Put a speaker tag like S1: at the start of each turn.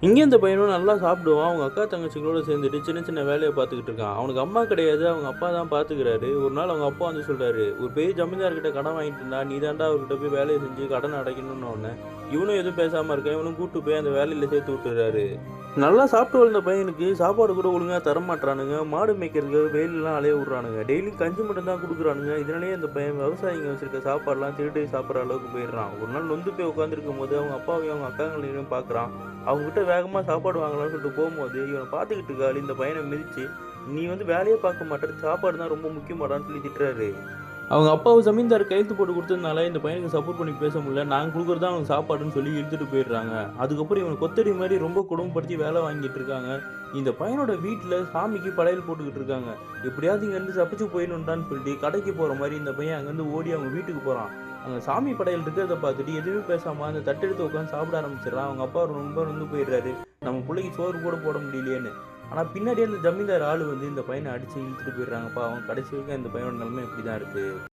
S1: இங்கே இந்த பையனும் நல்லா சாப்பிடுவான். அவங்க அக்கா தங்கச்சிங்களோட சேர்ந்துட்டு சின்ன சின்ன வேலையை பார்த்துக்கிட்டு இருக்கான். அவனுக்கு அம்மா கிடையாது. அவங்க அப்பா தான் பார்த்துக்கிறாரு. ஒரு நாள் அவங்க அப்பா வந்து சொல்றாரு, "ஒரு பெரிய ஜமீன்தார்கிட்ட கடன் வாங்கிட்டு இருந்தா, நீ தான்டா அவர்கிட்ட போய் வேலையை செஞ்சு கடனை அடைக்கணும்னு உடனே." இவனும் எதுவும் பேசாம இருக்கான். இவனும் கூட்டு போய் அந்த வேலையில சேர்த்து விட்டுறாரு. நல்லா சாப்பிட்டு வளர்ந்த பையனுக்கு சாப்பாடு கூட ஒழுங்கா தரமாட்றானுங்க. மாடு மேய்க்கிறதுக்கு வெயிலெல்லாம் அலைய விட்றானுங்க. டெய்லி கஞ்சி மட்டும் தான் குடுக்குறானுங்க. இதனாலேயே இந்த பையன் விவசாயிங்க வச்சிருக்க சாப்பாடுலாம் திருடி சாப்பிட்ற அளவுக்கு போயிடுறான். ஒரு நாள் நொந்து போய் உட்காந்துருக்கும்போது அவங்க அப்பாவையும் அவங்க அக்காங்களையும் பார்க்குறான். அவங்ககிட்ட வேகமாக சாப்பாடு வாங்கலாம்னு சொல்லிட்டு போகும்போது இவனை பார்த்துக்கிட்டு இருக்காளி இந்த பையனை மிதிச்சு, "நீ வந்து வேலையே பார்க்க மாட்டேற, சாப்பாடு தான் ரொம்ப முக்கியமாடான்னு" சொல்லி திட்டுறாரு. அவங்க அப்பாவு ஜமீன்தார் கையெழுத்து போட்டு கொடுத்ததுனால இந்த பையனுக்கு சப்போர்ட் பண்ணி பேச முடியல. நாங்க குடுக்குறது தான் அவனுக்கு சாப்பாடுன்னு சொல்லி இழுத்துட்டு போயிடுறாங்க. அதுக்கப்புறம் இவனை கொத்தடி மாதிரி ரொம்ப கொடுமைப்படுத்தி வேலை வாங்கிட்டு இருக்காங்க. இந்த பையனோட வீட்டில் சாமிக்கு படையல் போட்டுக்கிட்டு இருக்காங்க. எப்படியாவது இங்கேருந்து தப்பிச்சு போயிடணுன்டான்னு சொல்லிட்டு கடைக்கு போகிற மாதிரி இந்த பையன் அங்கேருந்து ஓடி அவங்க வீட்டுக்கு போகிறான். அங்கே சாமி படையல் இருக்கிறத பார்த்துட்டு எதுவுமே பேசாமல் அந்த தட்டெடுத்து உட்காந்து சாப்பிட ஆரம்பிச்சிடறான். அவங்க அப்பா ரொம்ப வந்து போயிடுறாரு. நம்ம பிள்ளைக்கு சோறு கூட போட முடியலையேன்னு. ஆனால் பின்னாடியே அந்த ஜமீன்தார் ஆள் வந்து இந்த பையனை அடித்து இழுத்துட்டு போயிடுறாங்கப்பா. அவன் கடைசி வரைக்கும் இந்த பையனோட நிலைமை இப்படி தான் இருக்குது.